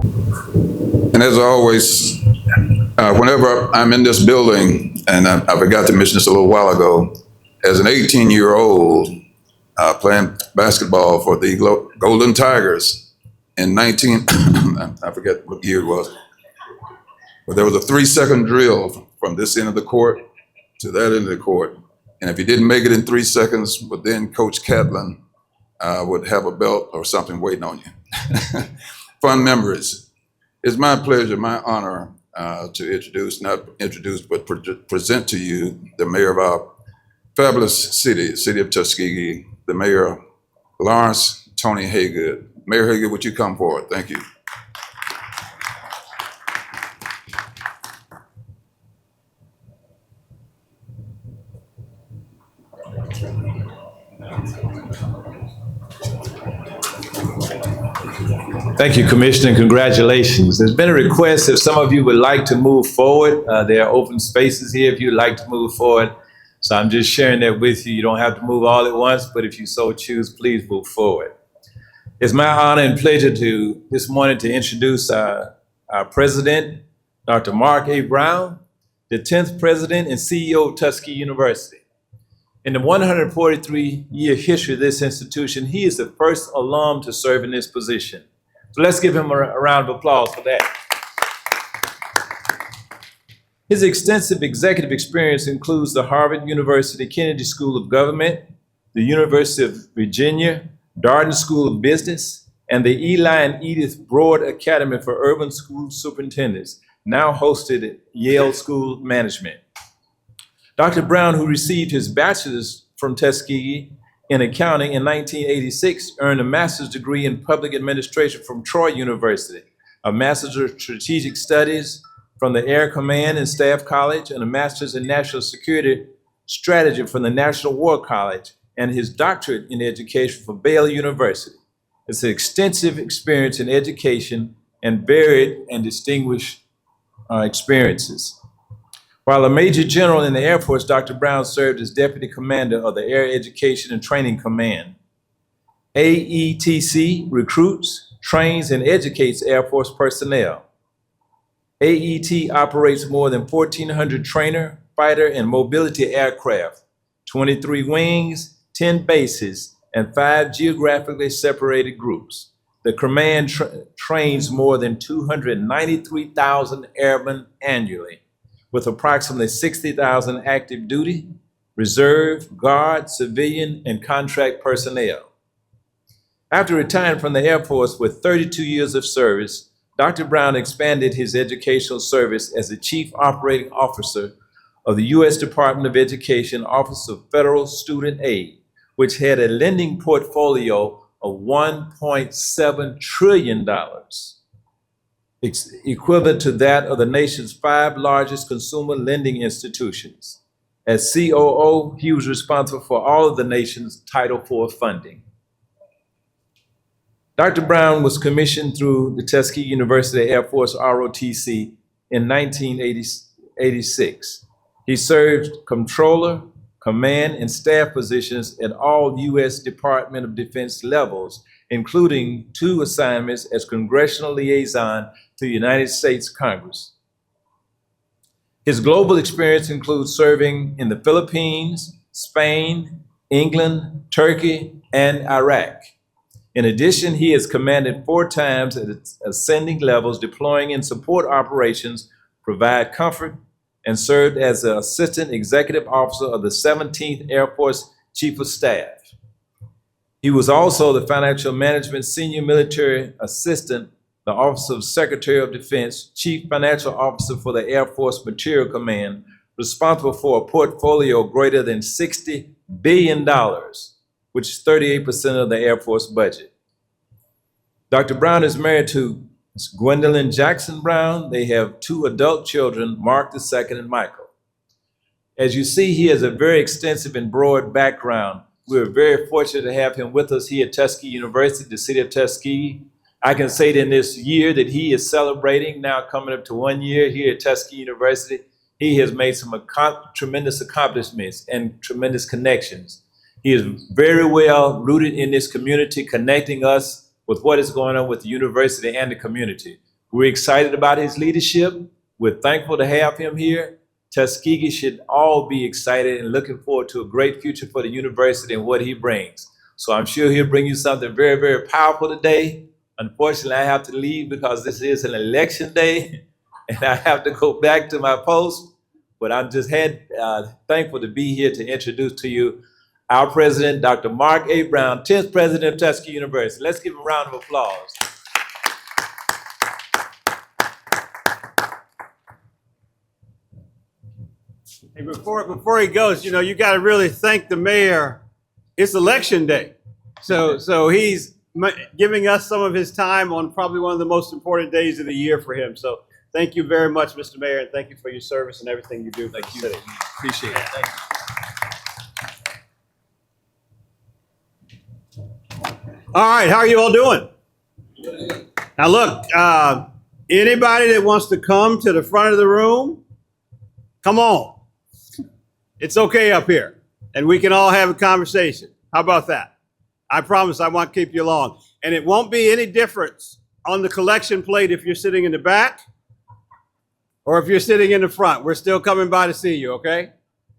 And as always, whenever I'm in this building, and I forgot to mention this a little while ago, as an 18-year-old playing basketball for the Golden Tigers in I forget what year it was, but there was a 3-second drill from this end of the court to that end of the court. And if you didn't make it in 3 seconds, but then Coach Catlin would have a belt or something waiting on you. Fun memories. It's my pleasure, my honor to present to you the mayor of our fabulous city of Tuskegee, the mayor, Lawrence Tony Haygood. Mayor Haygood, would you come forward? Thank you. Thank you, Commissioner, and congratulations. There's been a request if some of you would like to move forward. There are open spaces here if you'd like to move forward. So I'm just sharing that with you. You don't have to move all at once, but if you so choose, please move forward. It's my honor and pleasure this morning to introduce our president, Dr. Mark A. Brown, the 10th president and CEO of Tuskegee University. In the 143-year history of this institution, he is the first alum to serve in this position. So let's give him a round of applause for that. His extensive executive experience includes the Harvard University Kennedy School of Government, the University of Virginia, Darden School of Business, and the Eli and Edith Broad Academy for Urban School Superintendents, now hosted at Yale School of Management. Dr. Brown, who received his bachelor's from Tuskegee in accounting in 1986, earned a master's degree in public administration from Troy University, a master's of strategic studies from the Air Command and Staff College, and a master's in national security strategy from the National War College, and his doctorate in education from Baylor University. It's an extensive experience in education and varied and distinguished experiences. While a Major General in the Air Force, Dr. Brown served as Deputy Commander of the Air Education and Training Command. AETC recruits, trains, and educates Air Force personnel. AET operates more than 1,400 trainer, fighter, and mobility aircraft, 23 wings, 10 bases, and 5 geographically separated groups. The command trains more than 293,000 airmen annually, with approximately 60,000 active duty, reserve, guard, civilian, and contract personnel. After retiring from the Air Force with 32 years of service, Dr. Brown expanded his educational service as the Chief Operating Officer of the U.S. Department of Education Office of Federal Student Aid, which had a lending portfolio of $1.7 trillion. Equivalent to that of the nation's 5 largest consumer lending institutions. As COO, he was responsible for all of the nation's Title IV funding. Dr. Brown was commissioned through the Tuskegee University Air Force ROTC in 1986. He served controller, command, and staff positions at all U.S. Department of Defense levels, including 2 assignments as congressional liaison to the United States Congress. His global experience includes serving in the Philippines, Spain, England, Turkey, and Iraq. In addition, he has commanded 4 times at ascending levels, deploying in support operations, provide comfort, and served as the Assistant Executive Officer of the 17th Air Force Chief of Staff. He was also the Financial Management Senior Military Assistant, the Office of Secretary of Defense, Chief Financial Officer for the Air Force Materiel Command, responsible for a portfolio greater than $60 billion, which is 38% of the Air Force budget. Dr. Brown is married to Gwendolyn Jackson Brown. They have 2 adult children, Mark II and Michael. As you see, he has a very extensive and broad background. We're very fortunate to have him with us here at Tuskegee University, the city of Tuskegee. I can say that in this year that he is celebrating, now coming up to 1 year here at Tuskegee University, he has made some tremendous accomplishments and tremendous connections. He is very well rooted in this community, connecting us with what is going on with the university and the community. We're excited about his leadership. We're thankful to have him here. Tuskegee should all be excited and looking forward to a great future for the university and what he brings. So I'm sure he'll bring you something very, very powerful today. Unfortunately, I have to leave because this is an election day and I have to go back to my post. But I'm just thankful to be here to introduce to you our president, Dr. Mark A. Brown, 10th president of Tuskegee University. Let's give him a round of applause. Hey, before he goes, you got to really thank the mayor. It's election day. So he's giving us some of his time on probably one of the most important days of the year for him. So thank you very much, Mr. Mayor, and thank you for your service and everything you do for the city. Appreciate it. Thank you. All right, how are you all doing? Now look, anybody that wants to come to the front of the room, come on. It's okay up here, and we can all have a conversation. How about that? I promise I won't keep you long. And it won't be any difference on the collection plate if you're sitting in the back or if you're sitting in the front. We're still coming by to see you, okay?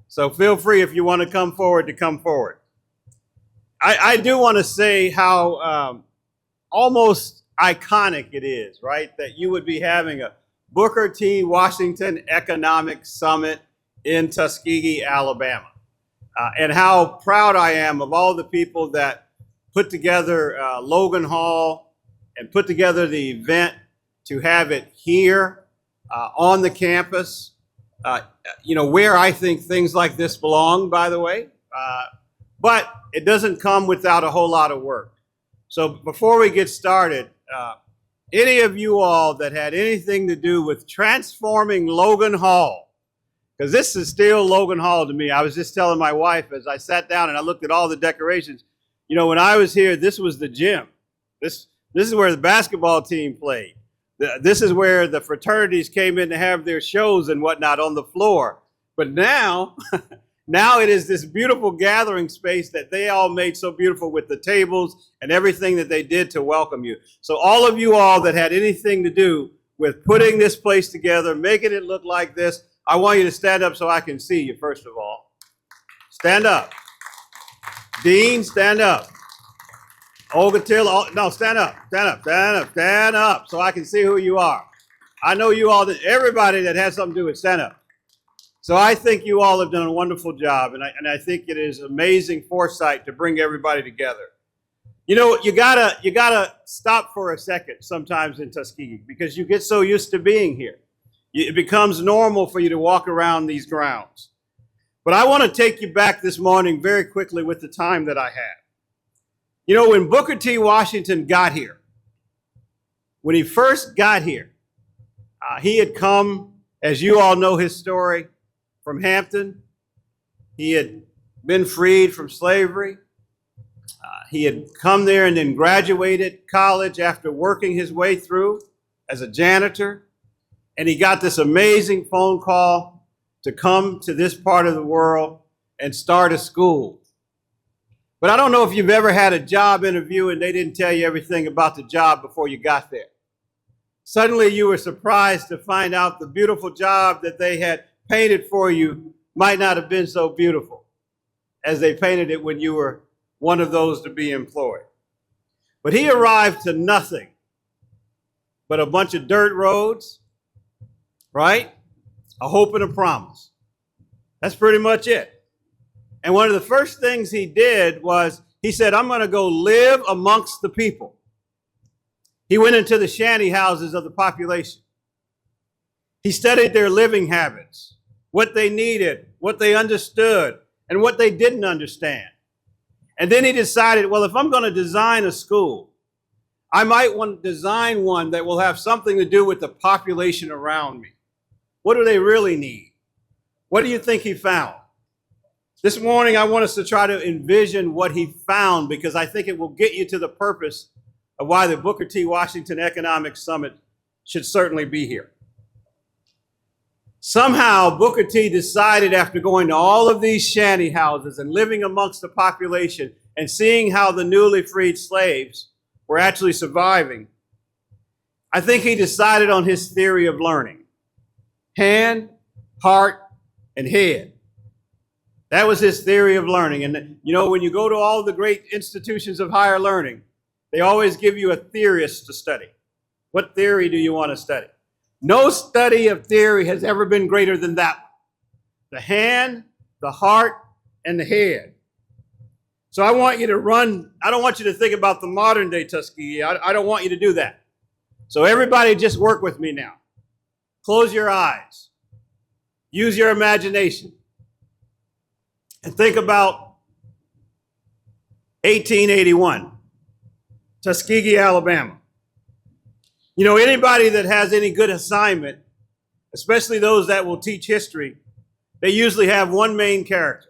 So feel free if you want to come forward to come forward. I do want to say how almost iconic it is, right? That you would be having a Booker T. Washington Economic Summit in Tuskegee, Alabama. And how proud I am of all the people that put together Logan Hall and put together the event to have it here on the campus, where I think things like this belong, by the way. But it doesn't come without a whole lot of work. So before we get started, any of you all that had anything to do with transforming Logan Hall, because this is still Logan Hall to me. I was just telling my wife as I sat down and I looked at all the decorations. When I was here, this was the gym. This is where the basketball team played. This is where the fraternities came in to have their shows and whatnot on the floor. But now, now it is this beautiful gathering space that they all made so beautiful with the tables and everything that they did to welcome you. So all of you all that had anything to do with putting this place together, making it look like this, I want you to stand up so I can see you, first of all. Stand up. Dean, stand up. Olga Till, no, stand up, stand up, stand up, stand up so I can see who you are. I know you all, everybody that has something to do with stand up. So I think you all have done a wonderful job, and I think it is amazing foresight to bring everybody together. You gotta stop for a second sometimes in Tuskegee because you get so used to being here. It becomes normal for you to walk around these grounds. But I want to take you back this morning very quickly with the time that I had. When Booker T. Washington got here, when he first got here, he had come, as you all know his story, from Hampton. He had been freed from slavery. He had come there and then graduated college after working his way through as a janitor. And he got this amazing phone call to come to this part of the world and start a school. But I don't know if you've ever had a job interview and they didn't tell you everything about the job before you got there. Suddenly you were surprised to find out the beautiful job that they had painted for you might not have been so beautiful as they painted it when you were one of those to be employed. But he arrived to nothing but a bunch of dirt roads, right? A hope and a promise. That's pretty much it. And one of the first things he did was he said, I'm going to go live amongst the people. He went into the shanty houses of the population. He studied their living habits, what they needed, what they understood, and what they didn't understand. And then he decided, well, if I'm going to design a school, I might want to design one that will have something to do with the population around me. What do they really need? What do you think he found? This morning, I want us to try to envision what he found because I think it will get you to the purpose of why the Booker T. Washington Economic Summit should certainly be here. Somehow, Booker T decided after going to all of these shanty houses and living amongst the population and seeing how the newly freed slaves were actually surviving, I think he decided on his theory of learning. Hand, heart, and head. That was his theory of learning. And you know, when you go to all the great institutions of higher learning, they always give you a theorist to study. What theory do you want to study? No study of theory has ever been greater than that one. The hand, the heart, and the head. So I want you to run, I don't want you to think about the modern day Tuskegee. I don't want you to do that. So everybody just work with me now. Close your eyes. Use your imagination. And think about 1881, Tuskegee, Alabama. You know, anybody that has any good assignment, especially those that will teach history, they usually have one main character.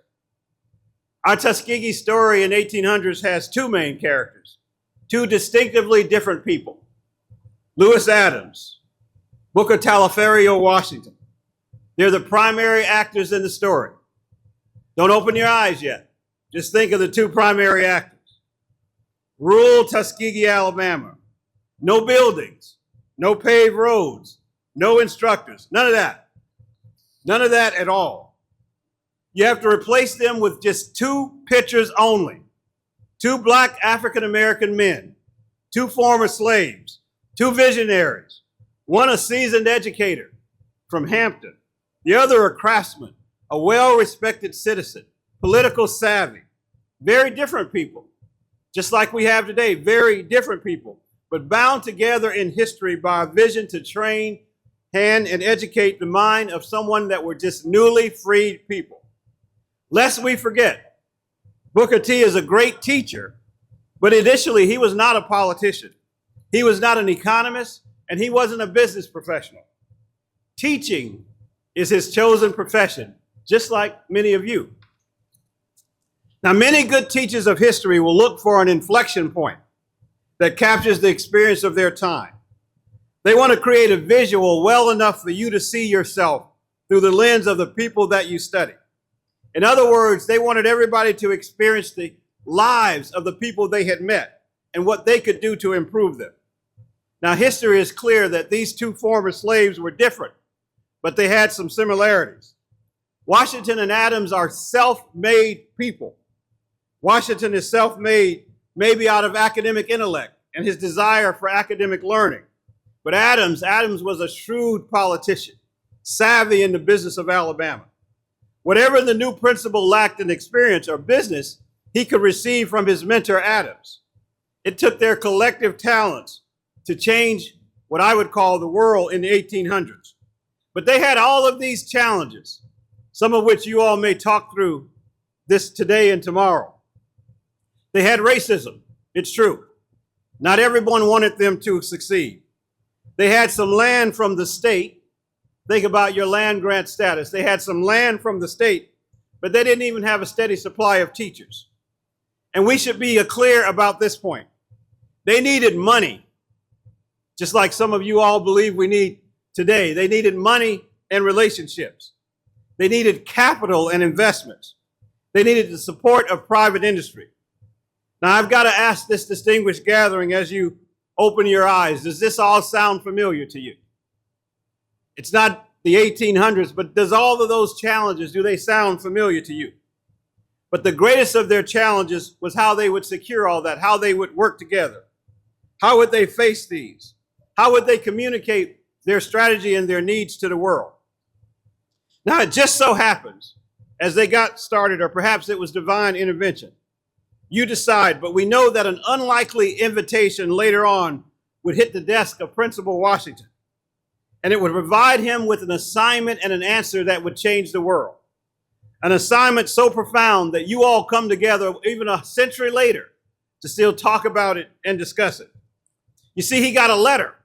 Our Tuskegee story in 1800s has two main characters, two distinctively different people. Lewis Adams, Booker Taliaferro Washington. They're the primary actors in the story. Don't open your eyes yet. Just think of the two primary actors. Rural Tuskegee, Alabama. No buildings, no paved roads, no instructors, none of that. None of that at all. You have to replace them with just two pictures only. Two black African-American men, two former slaves, two visionaries, one a seasoned educator from Hampton, the other a craftsman, a well-respected citizen, political savvy. Very different people, just like we have today, very different people, but bound together in history by a vision to train, hand, and educate the mind of someone that were just newly freed people. Lest we forget, Booker T is a great teacher, but initially he was not a politician. He was not an economist, and he wasn't a business professional. Teaching is his chosen profession, just like many of you. Now, many good teachers of history will look for an inflection point that captures the experience of their time. They want to create a visual well enough for you to see yourself through the lens of the people that you study. In other words, they wanted everybody to experience the lives of the people they had met and what they could do to improve them. Now, history is clear that these two former slaves were different, but they had some similarities. Washington and Adams are self-made people. Washington is self-made, maybe out of academic intellect and his desire for academic learning. But Adams was a shrewd politician, savvy in the business of Alabama. Whatever the new principal lacked in experience or business, he could receive from his mentor, Adams. It took their collective talents to change what I would call the world in the 1800s. But they had all of these challenges, some of which you all may talk through this today and tomorrow. They had racism, it's true. Not everyone wanted them to succeed. They had some land from the state. Think about your land grant status. They had some land from the state, but they didn't even have a steady supply of teachers. And we should be clear about this point. They needed money, just like some of you all believe we need today. They needed money and relationships. They needed capital and investments. They needed the support of private industry. Now, I've got to ask this distinguished gathering as you open your eyes, does this all sound familiar to you? It's not the 1800s, but does all of those challenges, do they sound familiar to you? But the greatest of their challenges was how they would secure all that, how they would work together. How would they face these? How would they communicate their strategy and their needs to the world? Now, it just so happens, as they got started, or perhaps it was divine intervention, you decide, but we know that an unlikely invitation later on would hit the desk of Principal Washington, and it would provide him with an assignment and an answer that would change the world. An assignment so profound that you all come together even a century later to still talk about it and discuss it. You see, he got a letter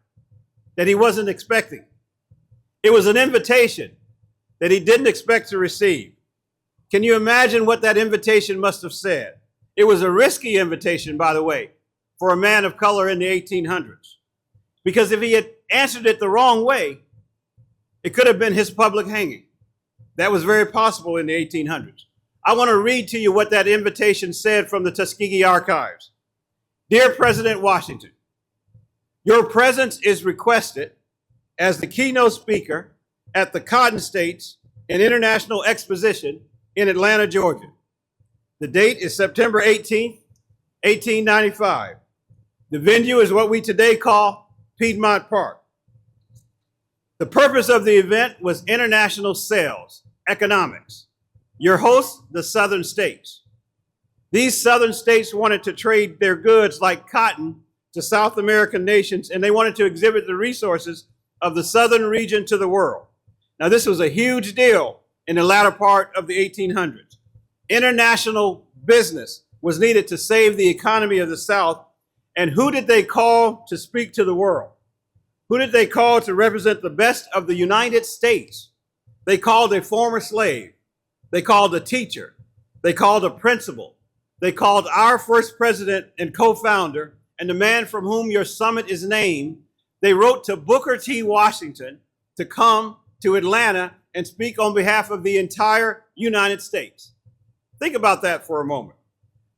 that he wasn't expecting. It was an invitation that he didn't expect to receive. Can you imagine what that invitation must have said? It was a risky invitation, by the way, for a man of color in the 1800s. Because if he had answered it the wrong way, it could have been his public hanging. That was very possible in the 1800s. I want to read to you what that invitation said from the Tuskegee archives. Dear President Washington, Your presence is requested as the keynote speaker at the Cotton States and International Exposition in Atlanta, Georgia. The date is September 18th, 1895. The venue is what we today call Piedmont Park. The purpose of the event was international sales, economics. Your hosts, the Southern states. These Southern states wanted to trade their goods like cotton to South American nations, and they wanted to exhibit the resources of the Southern region to the world. Now, this was a huge deal in the latter part of the 1800s. International business was needed to save the economy of the South. And who did they call to speak to the world? Who did they call to represent the best of the United States? They called a former slave. They called a teacher. They called a principal. They called our first president and co-founder and the man from whom your summit is named. They wrote to Booker T. Washington to come to Atlanta and speak on behalf of the entire United States. Think about that for a moment.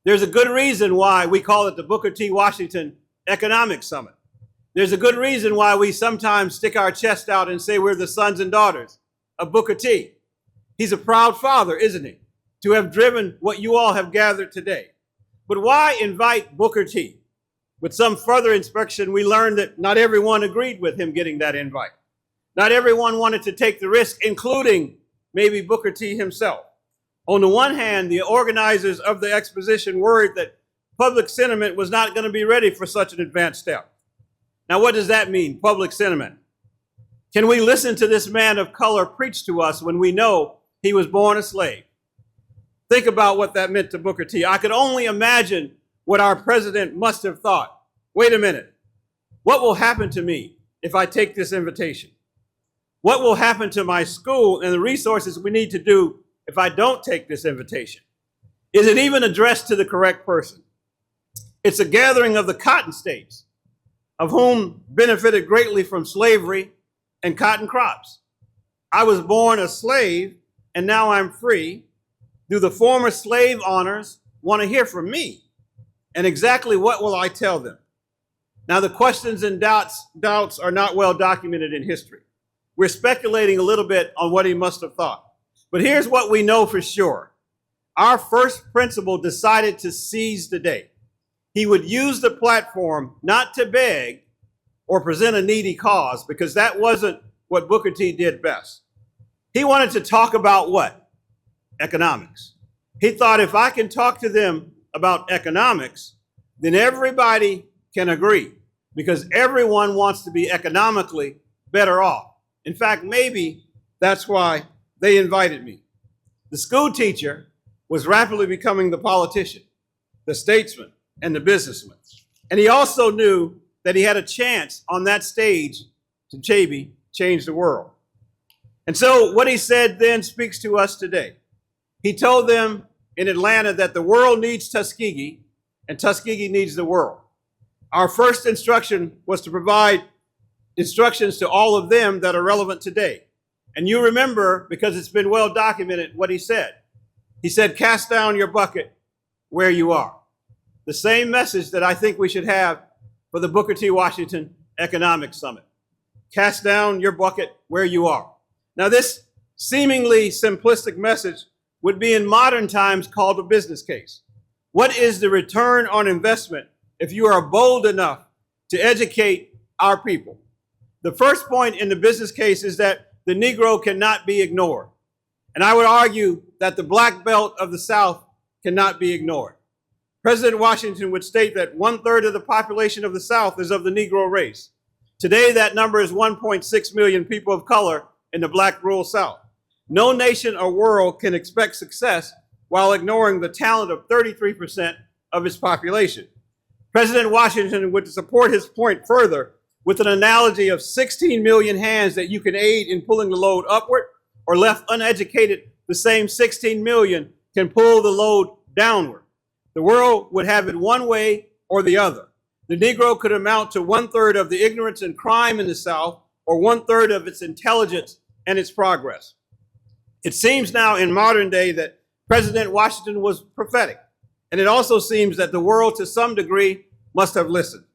There's a good reason why we call it the Booker T. Washington Economic Summit. There's a good reason why we sometimes stick our chest out and say we're the sons and daughters of Booker T. He's a proud father, isn't he, to have driven what you all have gathered today. But why invite Booker T? With some further inspection, we learned that not everyone agreed with him getting that invite. Not everyone wanted to take the risk, including maybe Booker T himself. On the one hand, the organizers of the exposition worried that public sentiment was not going to be ready for such an advanced step. Now, what does that mean, public sentiment? Can we listen to this man of color preach to us when we know he was born a slave? Think about what that meant to Booker T. I could only imagine what our president must have thought. Wait a minute. What will happen to me if I take this invitation? What will happen to my school and the resources we need to do if I don't take this invitation? Is it even addressed to the correct person? It's a gathering of the cotton states, of whom benefited greatly from slavery and cotton crops. I was born a slave, and now I'm free. Do the former slave owners want to hear from me? And exactly what will I tell them? Now, the questions and doubts are not well documented in history. We're speculating a little bit on what he must have thought. But here's what we know for sure. Our first principal decided to seize the day. He would use the platform not to beg or present a needy cause, because that wasn't what Booker T did best. He wanted to talk about what? Economics. He thought, if I can talk to them about economics, then everybody can agree, because everyone wants to be economically better off. In fact, maybe that's why they invited me. The school teacher was rapidly becoming the politician, the statesman, and the businessman. And he also knew that he had a chance on that stage to maybe change the world. And so what he said then speaks to us today. He told them in Atlanta that the world needs Tuskegee and Tuskegee needs the world. Our first instruction was to provide instructions to all of them that are relevant today. And you remember, because it's been well documented, what he said. He said, cast down your bucket where you are. The same message that I think we should have for the Booker T. Washington Economic Summit. Cast down your bucket where you are. Now, this seemingly simplistic message would be in modern times called a business case. What is the return on investment if you are bold enough to educate our people? The first point in the business case is that the Negro cannot be ignored. And I would argue that the black belt of the South cannot be ignored. President Washington would state that 1/3 of the population of the South is of the Negro race. Today, that number is 1.6 million people of color in the black rural South. No nation or world can expect success while ignoring the talent of 33% of its population. President Washington would support his point further with an analogy of 16 million hands that you can aid in pulling the load upward, or left uneducated, the same 16 million can pull the load downward. The world would have it one way or the other. The Negro could amount to 1/3 of the ignorance and crime in the South, or 1/3 of its intelligence and its progress. It seems now in modern day that President Washington was prophetic. And it also seems that the world to some degree must have listened.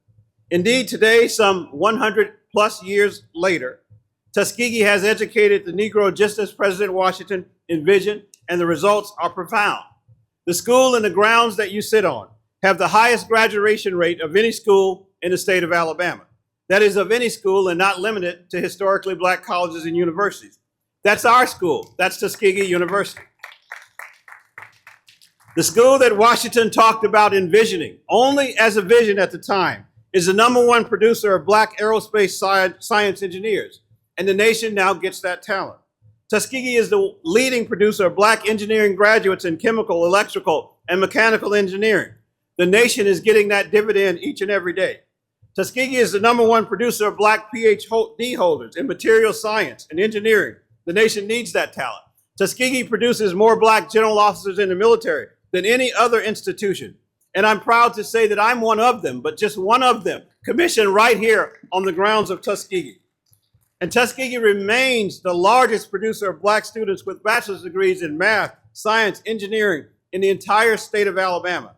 Indeed, today, some 100 plus years later, Tuskegee has educated the Negro just as President Washington envisioned, and the results are profound. The school and the grounds that you sit on have the highest graduation rate of any school in the state of Alabama. That is, of any school and not limited to historically black colleges and universities. That's our school. That's Tuskegee University. The school that Washington talked about envisioning, only as a vision at the time, is the #1 producer of black aerospace science engineers, and the nation now gets that talent. Tuskegee is the leading producer of black engineering graduates in chemical, electrical, and mechanical engineering. The nation is getting that dividend each and every day. Tuskegee is the #1 producer of black PhD holders in material science and engineering. The nation needs that talent. Tuskegee produces more black general officers in the military than any other institution. And I'm proud to say that I'm one of them, but just one of them, commissioned right here on the grounds of Tuskegee. And Tuskegee remains the largest producer of black students with bachelor's degrees in math, science, engineering in the entire state of Alabama.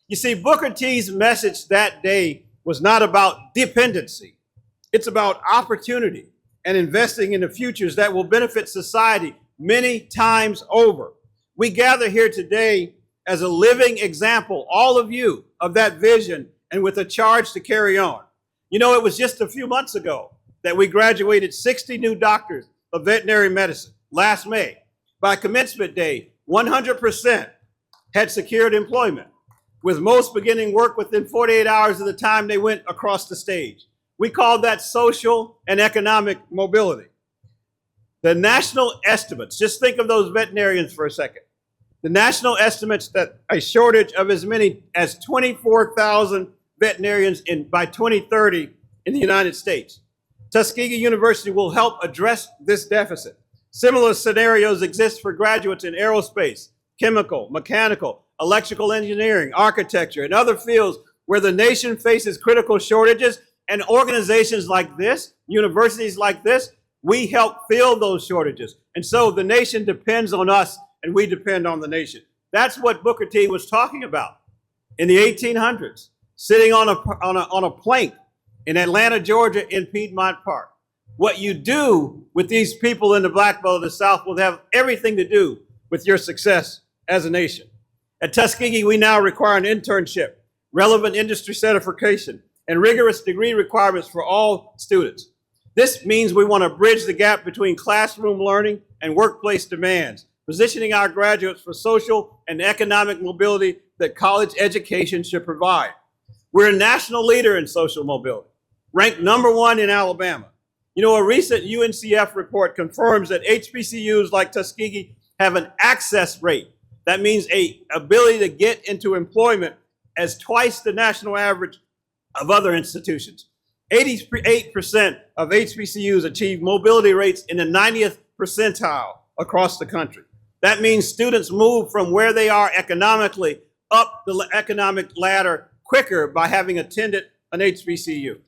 You see, Booker T's message that day was not about dependency. It's about opportunity and investing in the futures that will benefit society many times over. We gather here today as a living example, all of you, of that vision and with a charge to carry on. You know, it was just a few months ago that we graduated 60 new doctors of veterinary medicine last May. By commencement day, 100% had secured employment, with most beginning work within 48 hours of the time they went across the stage. We call that social and economic mobility. The national estimates, just think of those veterinarians for a second. The national estimates that a shortage of as many as 24,000 veterinarians by 2030 in the United States. Tuskegee University will help address this deficit. Similar scenarios exist for graduates in aerospace, chemical, mechanical, electrical engineering, architecture, and other fields where the nation faces critical shortages, and organizations like this, universities like this, we help fill those shortages. And so the nation depends on us, and we depend on the nation. That's what Booker T was talking about in the 1800s, sitting on a plank in Atlanta, Georgia, in Piedmont Park. What you do with these people in the Black Belt of the South will have everything to do with your success as a nation. At Tuskegee, we now require an internship, relevant industry certification, and rigorous degree requirements for all students. This means we want to bridge the gap between classroom learning and workplace demands, positioning our graduates for social and economic mobility that college education should provide. We're a national leader in social mobility, ranked #1 in Alabama. You know, a recent UNCF report confirms that HBCUs like Tuskegee have an access rate. That means an ability to get into employment as twice the national average of other institutions. 88% of HBCUs achieve mobility rates in the 90th percentile across the country. That means students move from where they are economically up the economic ladder quicker by having attended an HBCU.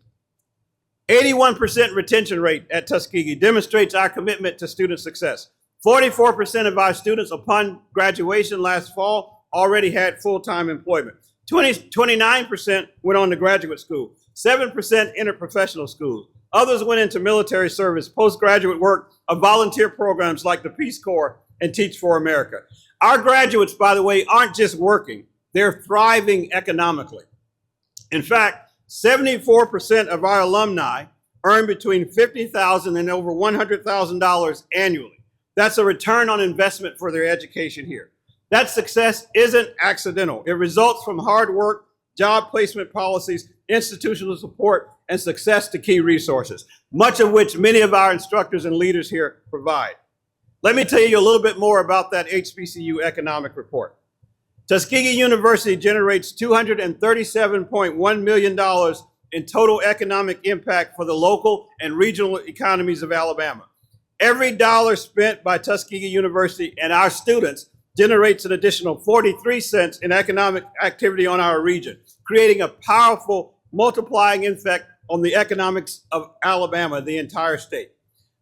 81% retention rate at Tuskegee demonstrates our commitment to student success. 44% of our students upon graduation last fall already had full-time employment. 29% went on to graduate school. 7% entered professional schools. Others went into military service, postgraduate work, of volunteer programs like the Peace Corps and Teach for America. Our graduates, by the way, aren't just working, they're thriving economically. In fact, 74% of our alumni earn between $50,000 and over $100,000 annually. That's a return on investment for their education here. That success isn't accidental. It results from hard work, job placement policies, institutional support, and success to key resources, much of which many of our instructors and leaders here provide. Let me tell you a little bit more about that HBCU economic report. Tuskegee University generates $237.1 million in total economic impact for the local and regional economies of Alabama. Every dollar spent by Tuskegee University and our students generates an additional 43 cents in economic activity on our region, creating a powerful multiplying effect on the economics of Alabama, the entire state.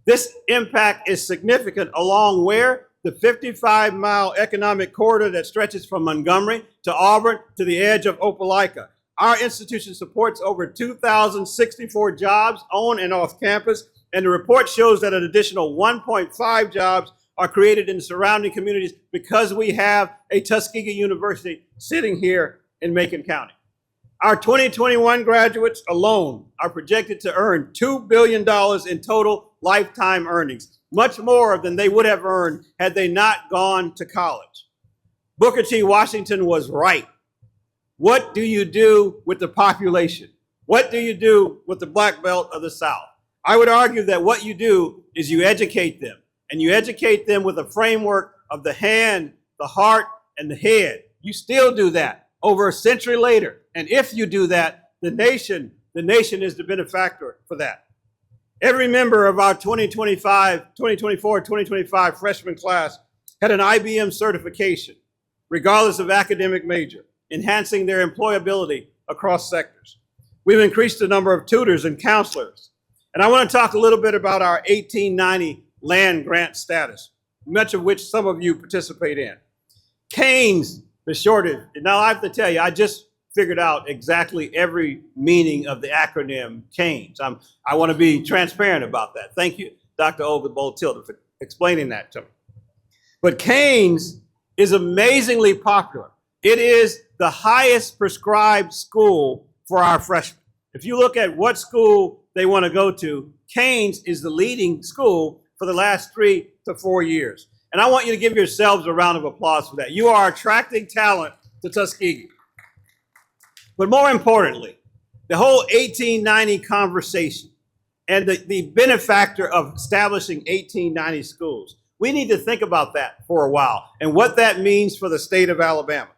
This impact is significant along where the 55-mile economic corridor that stretches from Montgomery to Auburn to the edge of Opelika. Our institution supports over 2,064 jobs on and off campus, and the report shows that an additional 1.5 jobs are created in the surrounding communities because we have a Tuskegee University sitting here in Macon County. Our 2021 graduates alone are projected to earn $2 billion in total lifetime earnings, much more than they would have earned had they not gone to college. Booker T. Washington was right. What do you do with the population? What do you do with the black belt of the South? I would argue that what you do is you educate them, and you educate them with a framework of the hand, the heart, and the head. You still do that over a century later. And if you do that, the nation is the benefactor for that. Every member of our 2024-2025 freshman class had an IBM certification, regardless of academic major, enhancing their employability across sectors. We've increased the number of tutors and counselors. And I want to talk a little bit about our 1890 land grant status, much of which some of you participate in. CANES, the shortage. Now I have to tell you, I just figured out exactly every meaning of the acronym CANES. I want to be transparent about that. Thank you, Dr. Olga Botilda, for explaining that to me. But CANES is amazingly popular. It is the highest prescribed school for our freshmen. If you look at what school they want to go to, CANES is the leading school for the last 3 to 4 years. And I want you to give yourselves a round of applause for that. You are attracting talent to Tuskegee. But more importantly, the whole 1890 conversation and the benefactor of establishing 1890 schools, we need to think about that for a while and what that means for the state of Alabama.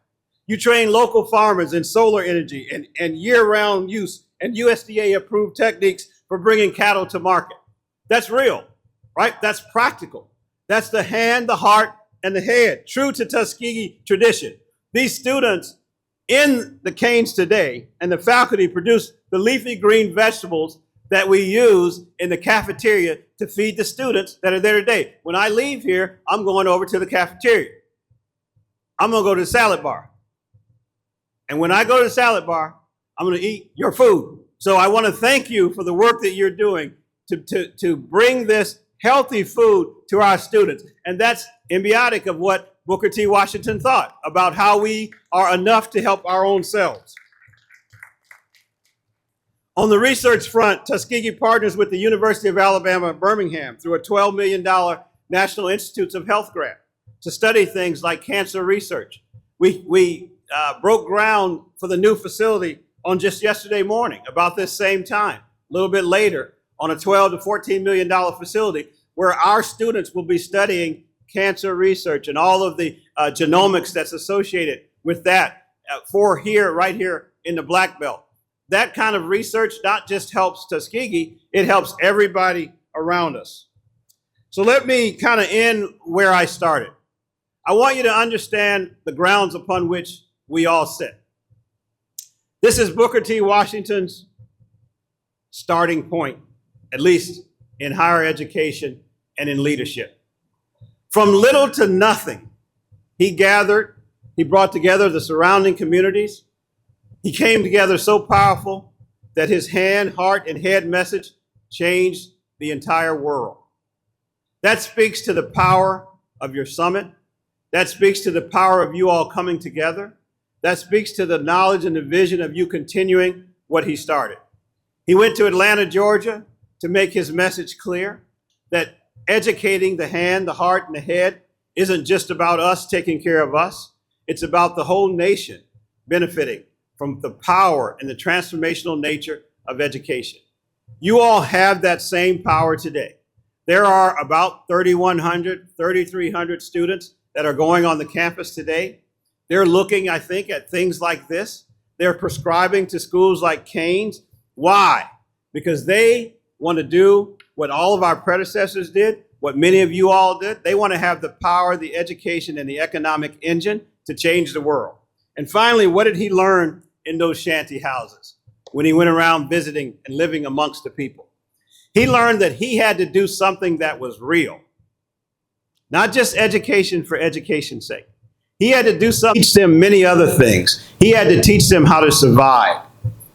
You train local farmers in solar energy and year-round use and USDA-approved techniques for bringing cattle to market. That's real, right? That's practical. That's the hand, the heart, and the head, true to Tuskegee tradition. These students in the CANES today and the faculty produce the leafy green vegetables that we use in the cafeteria to feed the students that are there today. When I leave here, I'm going over to the cafeteria. I'm going to go to the salad bar. And when I go to the salad bar, I'm going to eat your food. So I want to thank you for the work that you're doing to bring this healthy food to our students. And that's symbiotic of what Booker T. Washington thought about how we are enough to help our own selves. On the research front, Tuskegee partners with the University of Alabama at Birmingham through a $12 million National Institutes of Health grant to study things like cancer research. We broke ground for the new facility on just yesterday morning, about this same time, a little bit later, on a $12 to $14 million facility where our students will be studying cancer research and all of the genomics that's associated with that right here in the Black Belt. That kind of research not just helps Tuskegee, it helps everybody around us. So let me kind of end where I started. I want you to understand the grounds upon which we all sit. This is Booker T. Washington's starting point, at least in higher education and in leadership. From little to nothing, he brought together the surrounding communities. He came together so powerful that his hand, heart, and head message changed the entire world. That speaks to the power of your summit. That speaks to the power of you all coming together. That speaks to the knowledge and the vision of you continuing what he started. He went to Atlanta, Georgia, to make his message clear that educating the hand, the heart, and the head isn't just about us taking care of us. It's about the whole nation benefiting from the power and the transformational nature of education. You all have that same power today. There are about 3,100, 3,300 students that are going on the campus today. They're looking, I think, at things like this. They're prescribing to schools like CANES. Why? Because they want to do what all of our predecessors did, what many of you all did. They want to have the power, the education, and the economic engine to change the world. And finally, what did he learn in those shanty houses when he went around visiting and living amongst the people? He learned that he had to do something that was real, not just education for education's sake. He had to do something, teach them many other things. He had to teach them how to survive,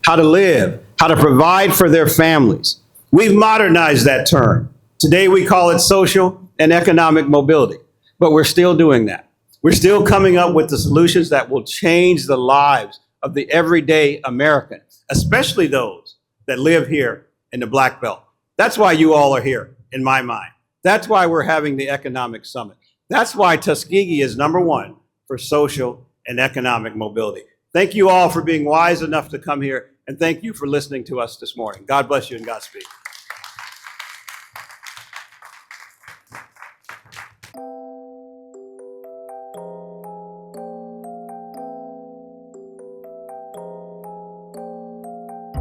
how to live, how to provide for their families. We've modernized that term. Today we call it social and economic mobility, but we're still doing that. We're still coming up with the solutions that will change the lives of the everyday American, especially those that live here in the Black Belt. That's why you all are here, in my mind. That's why we're having the economic summit. That's why Tuskegee is #1 for social and economic mobility. Thank you all for being wise enough to come here, and thank you for listening to us this morning. God bless you and Godspeed.